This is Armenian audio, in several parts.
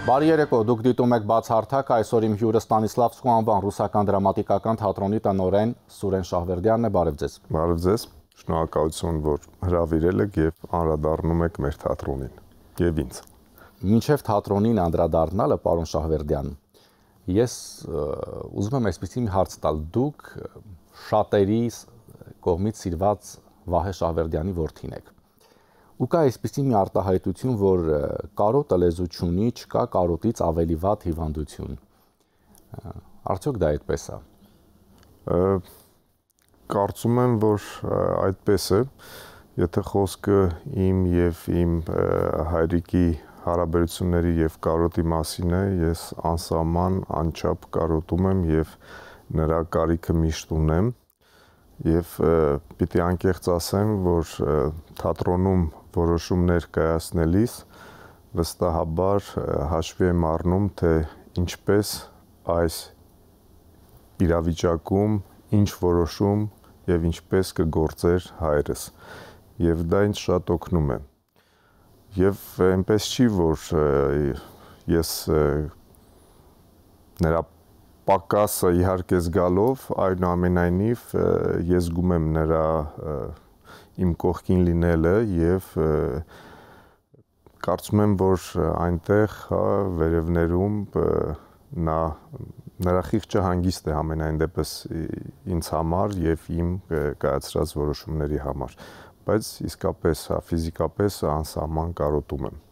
Բարի երեկո, դուք դիտում եք բացահարթակ, այսօր իմ հյուրը Ստանիսլավսկու անվան ռուսական դրամատիկական թատրոնի տնօրեն Սուրեն Շահվերդյանն է, բարև ձեզ։ Բարև ձեզ, շնորհակալություն, որ հրավիրել եք եւ անդրադառնում եք մեր թատրոնին եւ ինձ։ Մինչև թատրոնին անդրադառնալը, պարոն Շահվերդյան, ես ուզում եմ այսպիսի մի հարց տալ, դուք շատերի կողմից սիրված Վահե Շահվերդյանի որդին եք։ Ու կա այսպիսի մի արտահայտություն, որ կարոտը լեզու չունի, չկա կարոտից ավելի վատ հիվանդություն։ Արդյոք դա այդպես է։ Կարծում եմ, որ այդպես է, եթե խոսքը իմ եւ իմ հայրիկի հարաբերությունների եւ կարոտի մասին է, ես անսահման անչափ կարոտում եմ եւ նրա կարիքը միշտ ունեմ եւ պիտի անկեղծ ասեմ, որ թատրոնում որոշումներ կայացնելիս վստահաբար հաշվի եմ առնում, թե ինչպես այս իրավիճակում ինչ որոշում եւ ինչպես կգործեր հայրս եւ դա ինձ շատ օգնում է եւ այնպես չի, որ ես նրա պակասը իհարկե զգալով այնուամենայնիվ ես զգում եմ նրա իմ կողքին լինելը եւ կարծում եմ, որ այնտեղ վերևներում նրա խիղճը հանգիստ է ամենայն դեպս ինձ համար եւ իմ կայացրած որոշումների համար, բայց իսկապես ֆիզիկապես անսահման կարոտում եմ։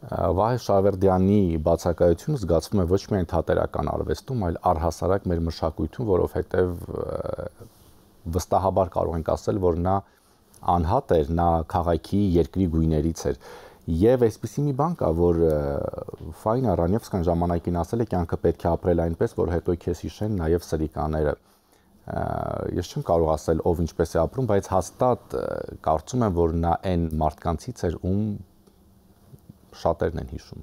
Վահե Շահվերդյանի բացակայությունը զգացվում է ոչ միայն թատերական արվեստում, այլ առհասարակ մեր մշակույթում, որովհետև վստահաբար կարող ենք ասել, որ նա անհատ էր, նա քաղաքի երկրի գույներից էր։ Եվ այսպիսի մի բան կա, որ Ֆայնա Ռանևսկան ժամանակին ասել է, կյանքը պետք է ապրել այնպես, որ հետո քեզ հիշեն նաև սրիկաները։ Ես չեմ կարող ասել, ով ինչպես է ապրում, բայց հաստատ կարծում եմ, որ նա այն մարդկանցից էր, ում շատերն են հիշում։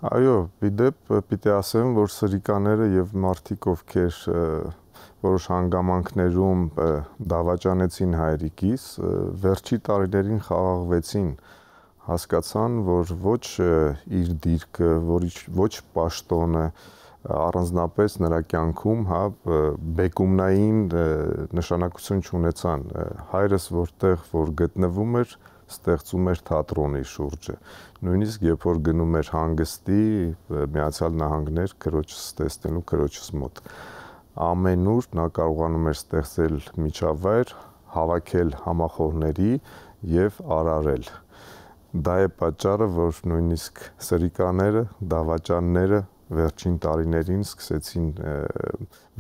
Այո, իդեպ պիտի ասեմ, որ սրիկաները եւ մարդիկ, ովքեր որոշ հանգամանքներում դավաճանեցին հայրիկիս, վերջի տարիներին խաղաղվեցին, հասկացան, որ ոչ իր դիրքը, ոչ պաշտոնը, առանձնապես նրա կյանքում, բեկումնային նշանակություն չունեցան։ Հայրս որտեղ որ գտնվում էր, ստեղծում էր թատրոնի շուրջը։ Նույնիսկ երբ որ գնում էր հանգստի Միացյալ Նահանգներ քրոջս տեսնելու քրոջս մոտ, ամենուր նա կարողանում էր ստեղծել միջավայր, հավաքել համախոհների եւ արարել։ Դա է պատճառը, որ նույնիսկ սրիկաները, դավաճանները վերջին տարիներին սկսեցին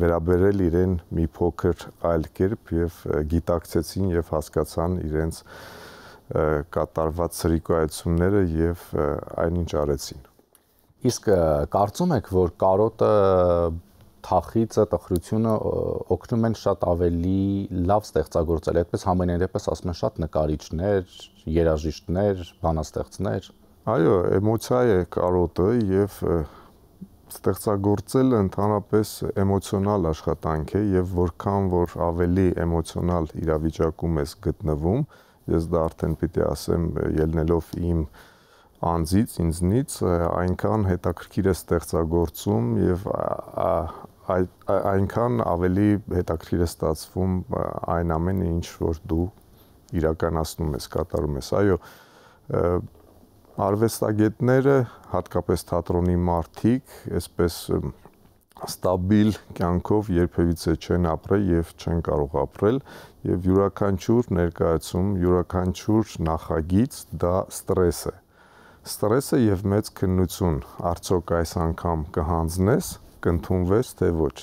վերաբերել իրեն մի փոքր այլ կերպ եւ գիտակցեցին եւ հասկացան իրենց կատարված սրիկայությունները եւ այնինչ արեցին։ Իսկ կարծում եք, որ կարոտը, թախիծը, տխրությունը օգնում են շատ ավելի լավ ստեղծագործել, այդպես համենայն դեպս ասում են շատ նկարիչներ, երաժիշտներ, բանաստեղծներ։ Այո, էմոցիա է կարոտը եւ ստեղծագործելը ընդհանրապես էմոցիոնալ աշխատանք է եւ որքան որ ավելի էմոցիոնալ իրավիճակում ես գտնվում, ես դա արդեն պիտի ասեմ ելնելով իմ անձից, ինձնից, այնքան հետաքրքիր է ստեղծագործում եւ այնքան ավելի հետաքրքիր է ստացվում այն ամենը, ինչ որ դու իրականացնում ես, կատարում ես։ Այո, արվեստագետները, հատկապես թատրոնի մարդիկ, այսպես ստաբիլ կյանքով երբևիցե չեն ապրել եւ չեն կարող ապրել եւ յուրաքանչյուր ներկայացում, յուրաքանչյուր նախագիծ դա ստրես է։ Ստրեսը եւ մեծ քննություն, արդյոք այս անգամ կհանձնես, կընդունվես թե ոչ։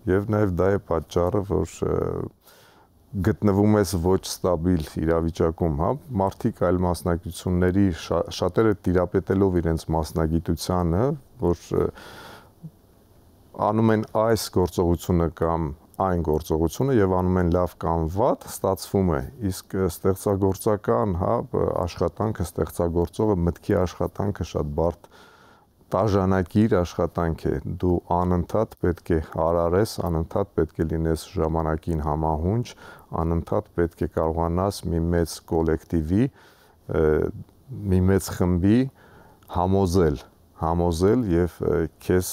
Եվ նաեւ դա է պատճառը, որ գտնվում ես ոչ ստաբիլ իրավիճակում, մարդիկ այլ մասնագիտությունների շատերը տիրապետելով իրենց մասնագիտությանը, որ անում են այս գործողությունը կամ այն գործողությունը եւ անում են լավ կամ վատ, ստացվում է։ Իսկ ստեղծագործական, աշխատանքը, ստեղծագործողը մտքի աշխատանքը շատ բարդ տաժանակիր աշխատանք է։ Դու անընդհատ պետք է արարես, անընդհատ պետք է լինես ժամանակին համահունչ, անընդհատ պետք է կարողանաս մի մեծ կոլեկտիվի, մի մեծ խմբի համոզել, համոզել եւ քեզ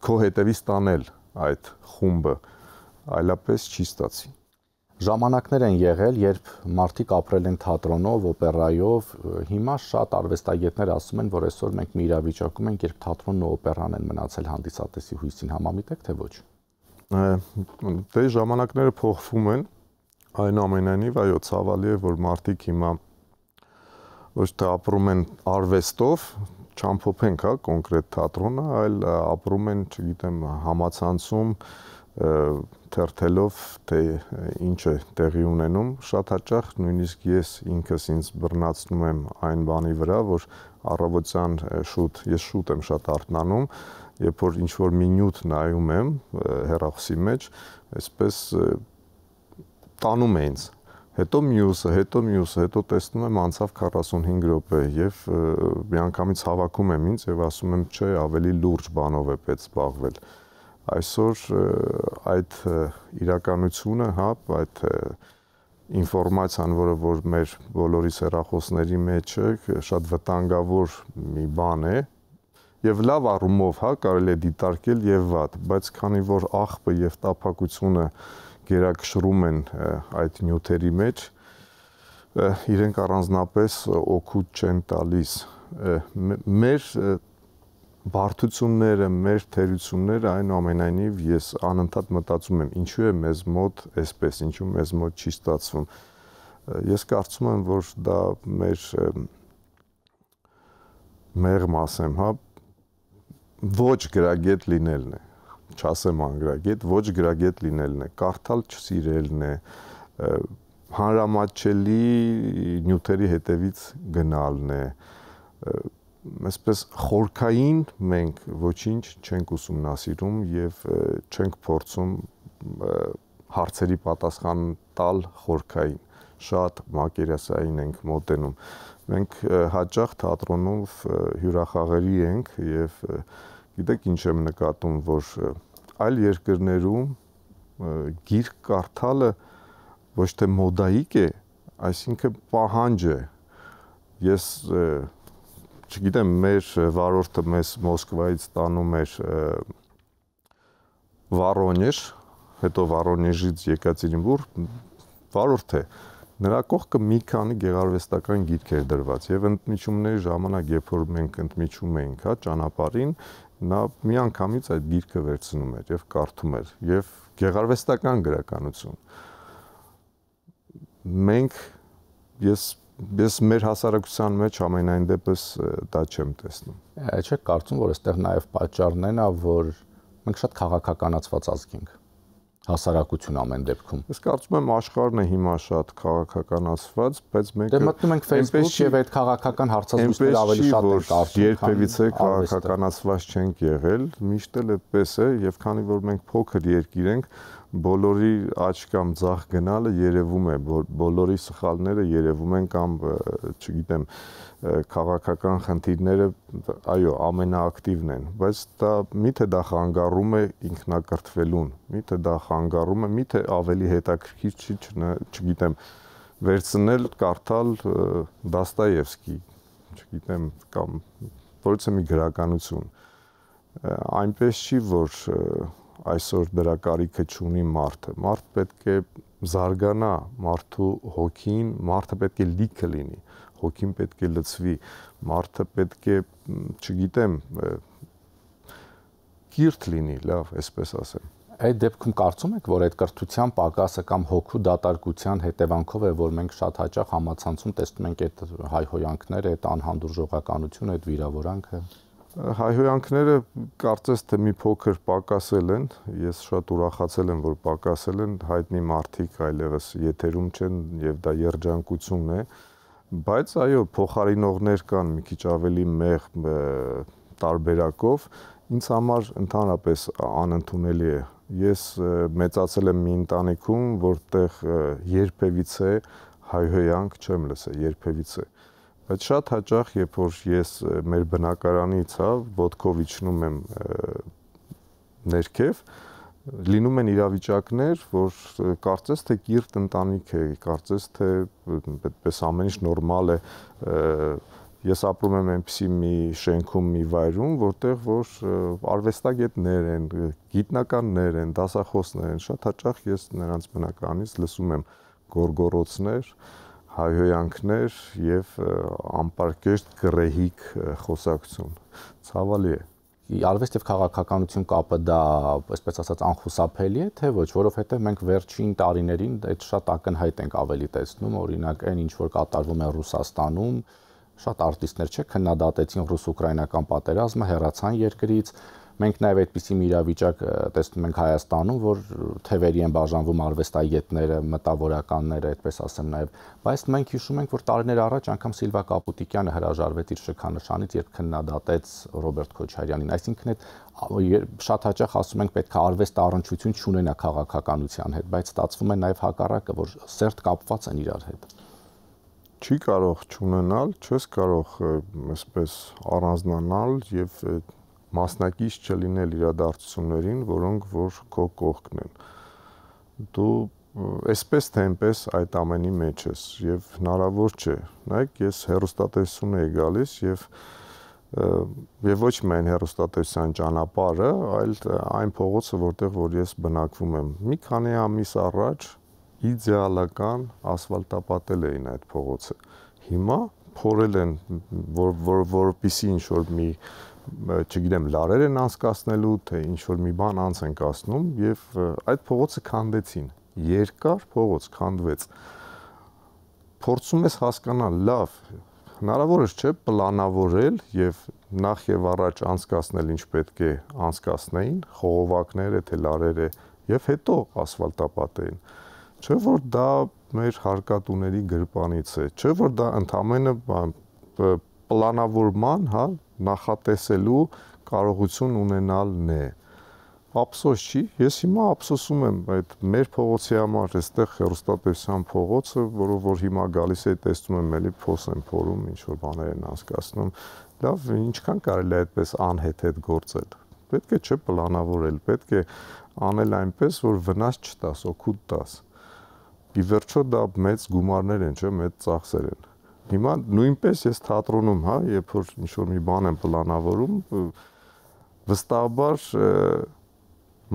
քո հետևից տանել այդ խումբը, այլապես չի ստացի։ Ժամանակներ են եղել, երբ մարդիկ ապրել են թատրոնով, օպերայով, հիմա շատ արվեստագետներ ասում են, որ այսօր մենք մի իրավիճակում ենք, երբ թատրոնն ու օպերան են մնացել հանդիսատեսի հույսին, համամիտ եք թե ոչ։ Դե ժամանակները փոխվում են, այնուամենայնիվ այո, ցավալի է, որ մարդիկ հիմա ոչ թե ապրում են արվեստով, չամփոփենք, հա, կոնկրետ թատրոնը, այլ ապրում են, չգիտեմ, համացանցում, թերթելով, թե ինչ է տեղի ունենում, շատ հաճախ նույնիսկ ես ինքս ինձ բռնացնում եմ այն բանի վրա, որ առավոտյան ես շուտ եմ շատ արթնանում, երբ որ ինչ-որ մի նյութ նայում եմ հեռախոսի մեջ, այսպես տանում է ինձ, հետո մյուսը, հետո տեսնում եմ անցավ 45 րոպե եւ միանգամից հավաքում եմ ինձ եւ ասում եմ, չէ, ավելի լուրջ բանով է պետք զբաղվել։ Այսօր այդ իրականությունը, հա, այդ ինֆորմացիան, որ մեր բոլորի հեռախոսների մեջ է, շատ վտանգավոր մի բան է, եւ լավ առումով, հա, կարելի է դիտարկել եւ վատ, բայց քանի որ աղբը եւ տափակությունը գերակշռում են այդ նյութերի մեջ, իրենք առանձնապես օգուտ չեն տալիս։ Մեր բարդությունները, մեր թերությունները, այնուամենայնիվ ես անընդհատ մտածում եմ, ինչու է մեզ մոտ այսպես, ինչու մեզ մոտ չի ստացվում։ Ես կարծում եմ, որ դա մեր մեղմ ասեմ, հա, ոչ գրագետ լինելն է, չասեմ անգրագետ, ոչ գրագետ լինելն է, կարդալ չսիրելն է, հանրամատչելի նյութերի հետևից գնալն է, այսպես խորքային մենք ոչինչ չենք ուսումնասիրում եւ չենք փորձում հարցերի պատասխան տալ խորքային, շատ մակերեսային ենք մոտենում։ Մենք հաճախ թատրոնով հյուրախաղերի ենք եւ գիտեք ինչ եմ նկատում, որ այլ երկրներում գիրք կարդալը ոչ թե մոդայիկ է, այսինքն պահանջ է։ Ես չգիտեմ, մեր վարորդը մեզ Մոսկվայից տանում էր Վորոնեժ, հետո Վորոնեժից Եկատերինբուրգ, վարորդ է, նրա կողքը մի քանի գեղարվեստական գիրք էր դրված եւ ընդմիջումների ժամանակ, երբ որ մենք ընդմիջում էինք, հա, ճանապարհին, նա միանգամից այդ գիրքը վերցնում էր եւ կարդում էր եւ գեղարվեստական գրականություն։ Մենք ես մեր հասարակության մեջ ամենայն դեպս դա չեմ տեսնում։ Չեք կարծում, որ այստեղ նաև պատճառն է, որ մենք շատ քաղաքականացված ազգ ենք։ Հասարակություն ամեն դեպքում։ Ես կարծում եմ աշխարհն է հիմա շատ քաղաքականացված, բայց մենք դե մտնում ենք Facebook եւ այդ քաղաքական հարցազրույցները ավելի շատ են կարծում, երբևիցե քաղաքականացված չենք եղել, միշտ էլ այդպես է եւ քանի որ մենք փոքր երկիր ենք, բոլորի աչք կամ ձախ գնալը երևում է, բոլորի սխալները երևում են կամ չգիտեմ քաղաքական խնդիրները այո ամենաակտիվն են, բայց դա միթե դա խանգարում է ինքնակրթվելուն, միթե դա խանգարում է, միթե ավելի հետաքրքիր չի, չգիտեմ, վերցնել կարդալ Դոստոևսկի, չգիտեմ, կամ որից մի գրականություն, այնպես չի, որ այսօր դրա կարիքը չունի մարդը, մարդ պետք է զարգանա, մարդու հոգին, մարդը պետք է լիքը լինի, հոգին պետք է լցվի, մարդը պետք է, չգիտեմ, կիրթ լինի, լավ, այսպես ասեմ։ Այդ դեպքում կարծում եք, որ այդ կրթության պակասը կամ հոգու դատարկության հետևանքով է, որ մենք շատ հաճախ համացանցում տեսնում ենք այդ հայհոյանքները, այդ անհանդուրժողականությունը, այդ վիրավորանքը։ Հայհոյանքները կարծես թե մի փոքր պակասել են, ես շատ ուրախացել եմ, որ պակասել են, հայտնի մարդիկ այլևս եթերում չեն եւ դա երջանկություն է, բայց այո, փոխարինողներ կան մի քիչ ավելի մեղմ տարբերակով, ինձ համար ընդհանրապես անընդունելի է։ Ես մեծացել եմ մի ընտանիքում, որտեղ երբևիցե հայհոյանք չեմ լսել, երբևիցե։ Բայց շատ հաճախ, երբ որ ես մեր բնակարանից, հա, ոտքով իջնում եմ ներքև, լինում են իրավիճակներ, որ կարծես թե կիրթ ընտանիք է, կարծես թե այդպես ամեն ինչ նորմալ է, ես ապրում եմ այնպիսի մի շենքում, մի վայրում, որտեղ որ արվեստագետներ են, գիտնականներ են, դասախոսներ են, շատ հաճախ ես նրանց բնակարանից լսում եմ գորգորոցներ, հայհոյանքներ եւ անպարկեշտ գռեհիկ խոսակցություն։ Ցավալի է։ Արվեստ եւ քաղաքականություն կապը դա, այսպես ասած, անխուսափելի է, թե ոչ, որովհետեւ մենք վերջին տարիներին այդ շատ ակնհայտ ենք ավելի տեսնում, օրինակ այն ինչ որ կատարվում է Ռուսաստանում, շատ արտիստներ քննադատեցին ռուս-ուկրաինական պատերազմը, հեռացան երկրից։ Մենք նաև այդպիսի մի իրավիճակ տեսնում ենք Հայաստանում, որ թևերի են բաժանվում արվեստագետները, մտավորականները, այդպես ասեմ նաև, բայց մենք հիշում ենք, որ տարիներ առաջ անգամ Սիլվա Կապուտիկյանը հրաժարվեց իր շքանշանից, երբ քննադատեց Ռոբերտ Քոչարյանին, այսինքն այդ շատ հաճախ ասում ենք պետք է արվեստը առնչություն չունենա քաղաքականության հետ, բայց ստացվում է նաև հակառակը, որ սերտ կապված են իրար հետ։ Չի կարող չունենալ, չես կարող այսպես առանձնանալ եւ մասնակից չլինել իրադարձություններին, որոնք որ քո կողքն են։ Դու այսպես թե այնպես այդ ամենի մեջ ես եւ հնարավոր չէ։ Նայեք, ես հեռուստատեսություն եի գալիս եւ ոչ միայն հեռուստատեսության ճանապարհը, այլ այն փողոցը, որտեղ որ ես բնակվում եմ։ Մի քանի ամիս առաջ իդեալական ասֆալտապատել էին այդ փողոցը։ Հիմա փորել են, որպեսզի ինչ որ մի չգիտեմ, լարեր են անցկացնելու, թե ինչ որ մի բան անց են կացնում եւ այդ փողոցը քանդեցին։ Երկար փողոց քանդվեց։ Փորձում ես հասկանալ, լավ, հնարավոր է չէ պլանավորել եւ նախ եւ առաջ անցկացնել ինչ պետք է անցկացնեին, խողովակները, թե լարերը եւ հետո ասֆալտապատեին։ Չէ որ դա մեր հարկատուների գրպանից է, չէ որ դա ընդհանրապես պլանավորման, հա, նախատեսելու կարողություն ունենալն է։ Ափսոս չի, ես հիմա ափսոսում եմ այդ մեր փողոցի համար, այստեղ հեռուստատեսության փողոցը, որով որ հիմա գալիս է տեսնում եմ էլի փոս են փորում, ինչ որ բաներ են անցկացնում։ Լավ, ինչքան կարելի է այդպես անհետ գործել։ Պետք է չէ պլանավորել, պետք է անել այնպես, որ վնաս չտաս, օգուտ տաս։ Ի վերջո դա մեծ գումարներ են, չէ, մեծ ծախսեր են։ Հիմա նույնպես ես թատրոնում, հա, երբ որ ինչ-որ մի բան եմ պլանավորում, վստահաբար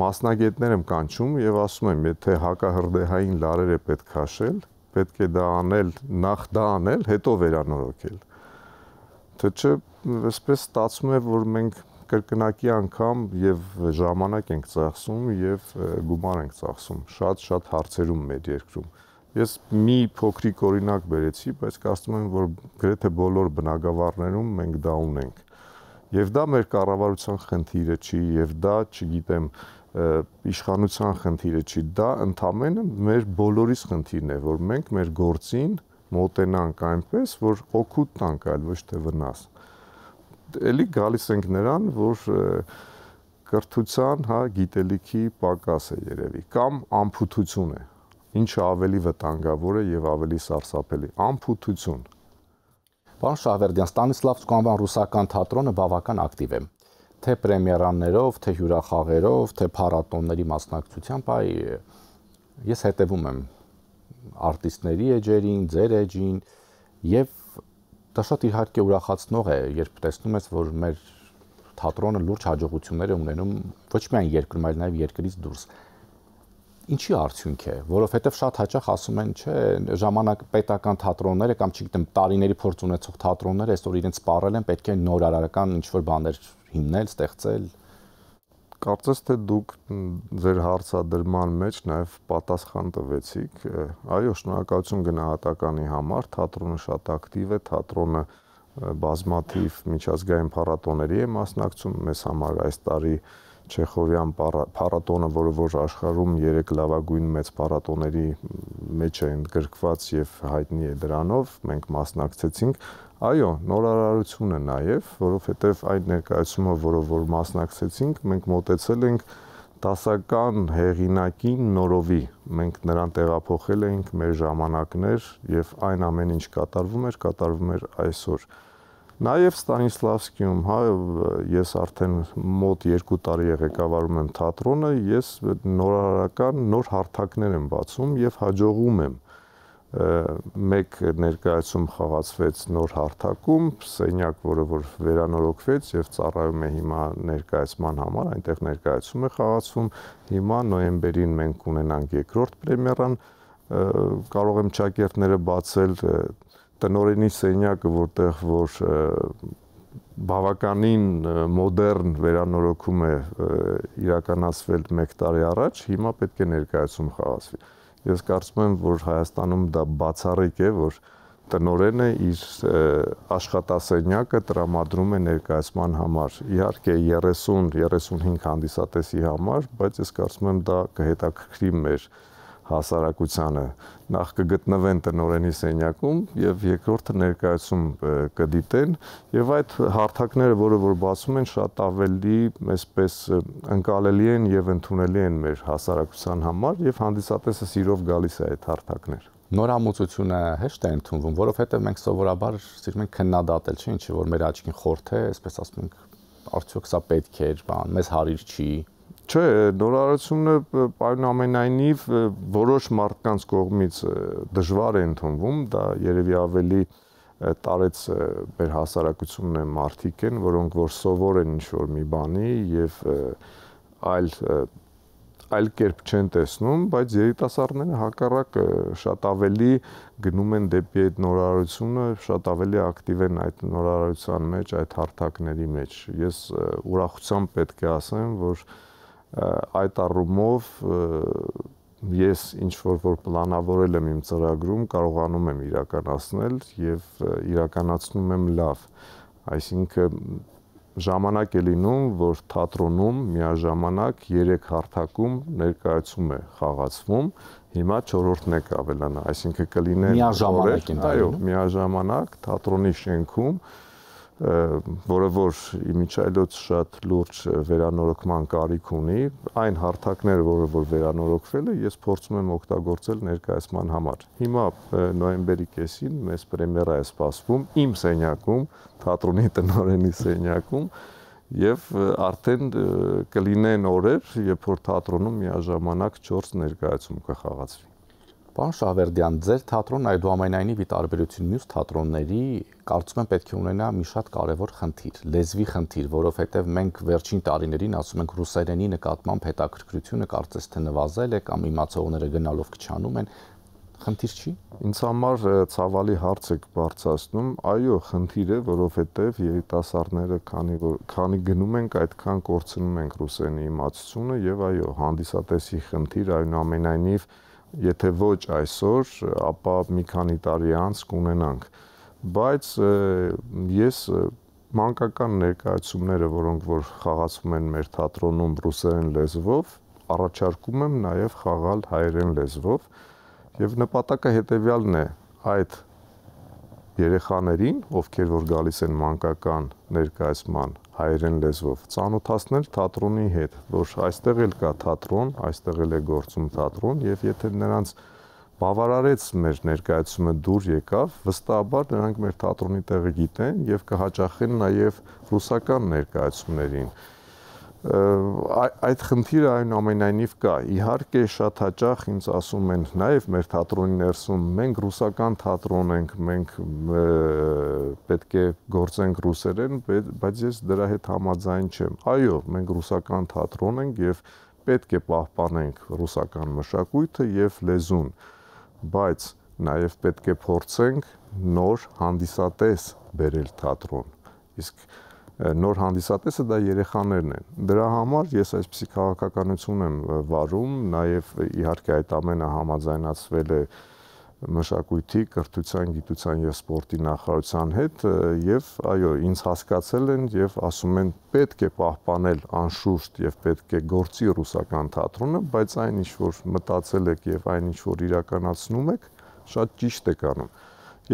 մասնագետներ եմ կանչում եւ ասում եմ, եթե հակահրդեհային լարեր է պետք քաշել, պետք է դա անել, նախ դա անել, հետո վերանորոգել։ Թե չէ, այսպես ստացվում է, որ մենք կրկնակի անգամ եւ ժամանակ ենք ծախսում եւ գումար ենք ծախսում շատ հարցերում մեր երկրում։ Ես մի փոքրիկ օրինակ բերեցի, բայց կարծում եմ, որ գրեթե բոլոր բնակավարներում մենք դա ունենք։ Եվ դա մեր կառավարության խնդիրը չի, եւ դա, չգիտեմ, իշխանության խնդիրը չի, դա ընդամենը մեր բոլորիս խնդիրն է, որ մենք մեր գործին մոտենանք այնպես, որ օգուտ տանք, այլ ոչ թե վնաս։ Էլի գալիս ենք նրան, որ կրթության, հա, գիտելիքի պակաս է երևի, կամ անփութություն է։ Ինչը ավելի վտանգավոր է եւ ավելի սարսափելի, անփութություն։ Պարոն Շահվերդյան, Ստանիսլավսկու անվան ռուսական թատրոնը բավական ակտիվ է, թե պրեմիերաներով, թե հյուրախաղերով, թե փառատոնների մասնակցությամբ, ես հետևում եմ արտիստների էջերին, ձեր էջին եւ դա շատ իհարկե ուրախացնող է, երբ տեսնում ես, որ մեր թատրոնը լուրջ հաջողություններ է ունենում ոչ միայն երկրում, այլ նաեւ երկրից դուրս։ Ինչի արդյունք է, որովհետև շատ հաճախ ասում են, չէ, ժամանակ պետական թատրոնները կամ չգիտեմ, տարիների փորձ ունեցող թատրոնները այսօր իրենց սպառել են, պետք է նորարարական ինչ-որ բաներ հիմնել, ստեղծել։ Կարծես թե դուք ձեր հարցադրման մեջ նաև պատասխան տվեցիք։ Այո, շնորհակալություն գնահատականի համար, թատրոնը շատ ակտիվ է, թատրոնը բազմաթիվ միջազգային փառատոների է մասնակցում, մեզ համար այս տարի Չեխովյան փառատոնը, որը որ աշխարհում 3 լավագույն մեծ փառատոների մեջ է ընդգրկված եւ հայտնի է դրանով, մենք մասնակցեցինք։ Այո, նորարարություն է նաեւ, որովհետեւ այդ ներկայացումը, որով որ մասնակցեցինք, մենք մոտեցել ենք դասական հեղինակին նորովի։ Մենք նրան տեղափոխել էինք մեր ժամանակներ եւ այն ամեն ինչ կատարվում էր այսօր։ Նաև Ստանիսլավսկիում, հա, ես արդեն մոտ 2 տարի ղեկավարում եմ թատրոնը, ես նորարարական նոր հարթակներ եմ բացում եւ հաջողում եմ։ մեկ ներկայացում խաղացվեց նոր հարթակում, սենյակ, որը որ վերանորոգվեց եւ ծառայում է հիմա ներկայացման համար, այնտեղ ներկայացում է խաղացվում։ Հիմա նոյեմբերին մենք ունենանք երկրորդ պրեմիերան, կարող եմ ճակերտները բացել տնօրենի սենյակը, որտեղ որ բավականին մոդեռն վերանորոգում է իրականացվել 1 տարի առաջ, հիմա պետք է ներկայացում խաղացվի։ Ես կարծում եմ, որ Հայաստանում դա բացառիկ է, որ տնօրենը իր աշխատասենյակը տրամադրում է ներկայացման համար։ Իհարկե 30-35 հանդիսատեսի համար, բայց ես կարծում եմ դա կհետաքրքրի մեր հասարակությանը։ Նախ կգտնվեն տնօրենի սենյակում եւ երկրորդը ներկայացում կդիտեն եւ այդ հարթակները, որը որ բացում են, շատ ավելի այսպես ընկալելի են եւ ընդունելի են մեր հասարակության համար եւ հանդիսատեսը սիրով գալիս է այդ հարթակներ։ Նորամուծությունը հեշտ է ընդունվում, որովհետեւ մենք սովորաբար սիրում ենք քննադատել, չէ՞, ինչ որ մեր աչքին խորթ է, այսպես ասում ենք, արդյոք սա պետք է, մեզ հարիր չի։ Չէ, նորարարությունը պայմանամենայնիվ որոշ մարդկանց կողմից դժվար է ընդունվում, դա երևի ավելի տարեց մեր հասարակությունն է մարդիկ են, որոնք որ սովոր են ինչ-որ մի բանի եւ այլ կերպ չեն տեսնում, բայց երիտասարդները հակառակ շատ ավելի գնում են դեպի այդ նորարարությունը, շատ ավելի ակտիվ են այդ նորարարության մեջ, այդ հարթակների մեջ։ Ես ուրախությամբ պետք է ասեմ, որ այդ առումով ես ինչ որ պլանավորել եմ իմ ծրագրում, կարողանում եմ իրականացնել եւ իրականացնում եմ լավ։ Այսինքն ժամանակ է լինում, որ թատրոնում միաժամանակ 3 հարթակում ներկայացում է խաղացվում, հիմա 4-ն է կավելանա, այսինքն կլինեն այո, միաժամանակ թատրոնի շենքում, որը որ իմիջիայլոց շատ լուրջ վերանորոգման կարիք ունի, այն հարթակները, որը որ վերանորոգվել է, ես փորձում եմ օգտագործել ներկայացման համար։ Հիմա նոյեմբերի կեսին մեզ պրեմիերա է սպասվում իմ սենյակում, թատրոնի տնօրենի սենյակում, եւ արդեն կլինեն օրեր, երբ որ թատրոնում միաժամանակ 4 ներկայացում կխաղացվի։ Պարոն Շահվերդյան, ձեր թատրոնն այդուամենայնիվ ի տարբերություն մյուս թատրոնների, կարծում եմ պետք է ունենա մի շատ կարևոր խնդիր, լեզվի խնդիր, որովհետև մենք վերջին տարիներին ասում ենք ռուսերենի նկատմամբ հետաքրքրությունը կարծես թե նվազել է կամ իմացողները գնալով քչանում են, խնդիր չի։ Ինձ համար ցավալի հարց եք բարձրացնում, այո, խնդիր է, որովհետև երիտասարդները քանի գնում ենք, այդքան կորցնում ենք ռուսերենի իմացությունը եւ այո, հանդիսատեսի խնդիր այնուամենայնիվ եթե ոչ այսօր, ապա մի քանի տարի անց կունենանք, բայց ես մանկական ներկայացումները, որոնք որ խաղացվում են մեր թատրոնում ռուսերեն լեզվով, առաջարկում եմ նաև խաղալ հայերեն լեզվով եւ նպատակը հետեւյալն է այդ երեխաներին, ովքեր որ գալիս են մանկական ներկայացման հայերեն լեզվով, ծանոթացնել թատրոնի հետ, որ այստեղ էլ կա թատրոն, այստեղ էլ է գործում թատրոն եւ եթե նրանց բավարարեց մեր ներկայացումը դուր եկավ, վստահաբար նրանք մեր թատրոնի տեղը գիտեն եւ կհաճախեն նաեւ ռուսական ներկայացումներին։ Այդ խնդիրը այնուամենայնիվ կա։ Իհարկե շատ հաճախ ինձ ասում են նաև մեր թատրոնի ներսում մենք ռուսական թատրոն ենք, մենք պետք է գործենք ռուսերեն, բայց ես դրա հետ համաձայն չեմ։ Այո, մենք ռուսական թատրոն ենք եւ պետք է պահպանենք ռուսական մշակույթը եւ լեզուն, բայց նաև պետք է փորձենք նոր հանդիսատես բերել թատրոն։ Իսկ նոր հանդիսատեսը դա երեխաներն են։ Դրա համար ես այսպիսի քաղաքականություն եմ վարում, նաև իհարկե այդ ամենը համաձայնացվել է մշակույթի, կրթության, գիտության եւ սպորտի նախարարության հետ եւ այո, ինձ հասկացել են եւ ասում են պետք է պահպանել անշուշտ եւ պետք է գործի ռուսական թատրոնը, բայց այն ինչ որ մտածել եք եւ այն ինչ որ իրականացնում եք, շատ ճիշտ եք անում։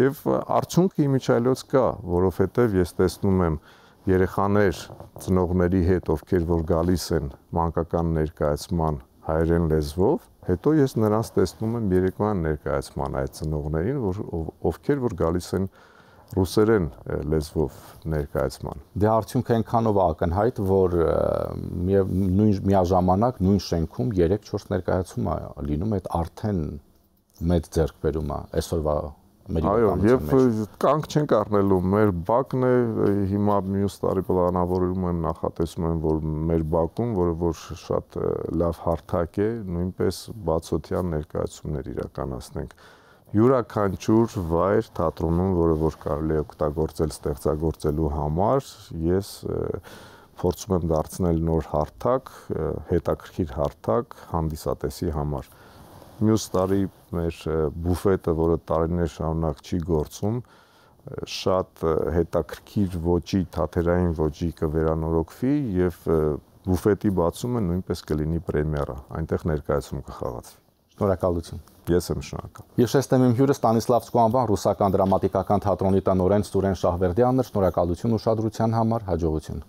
Եվ արդյունքը իմիջիայլոց կա, որովհետեւ ես տեսնում եմ երեխաներ ծնողների հետ, ովքեր որ գալիս են մանկական ներկայացման հայերեն լեզվով, հետո ես նրանց տեսնում եմ երեկոյան ներկայացման այդ ծնողներին, ովքեր որ գալիս են ռուսերեն լեզվով ներկայացման։ Դե արդյունքը այնքանով ակնհայտ, որ միաժամանակ նույն շենքում 3-4 ներկայացում է լինում, այդ արդեն մեծ ձեռքբերում է այսօրվա մեր այո, եւ կանգ չենք առնելու, մեր բակն է, հիմա մյուս տարի պլանավորում եմ, նախատեսում եմ, որ մեր բակում, որը որ շատ լավ հարթակ է, նույնպես բացօթյա ներկայացումներ իրականացնենք։ Յուրաքանչյուր վայր թատրոնում, որը որ կարելի է օգտագործել ստեղծագործելու համար, ես փորձում եմ դարձնել նոր հարթակ, հետաքրքիր հարթակ հանդիսատեսի համար։ Մյուս տարի մեր բուֆետը, որը տարիներ շարունակ չի գործում, շատ հետաքրքիր ոճի, թատերային ոճի կվերանորոգվի եւ բուֆետի բացումը նույնպես կլինի պրեմիերա, այնտեղ ներկայացում կխաղացվի։ Շնորհակալություն։ Ես եմ շնորհակալ։ Հիշեցնեմ իմ հյուրը Ստանիսլավսկու անվան ռուսական դրամատիկական թատրոնի տնօրեն Սուրեն Շահվերդյանն էր։ Շնորհակալություն ուշադրության համար, հաջողություն։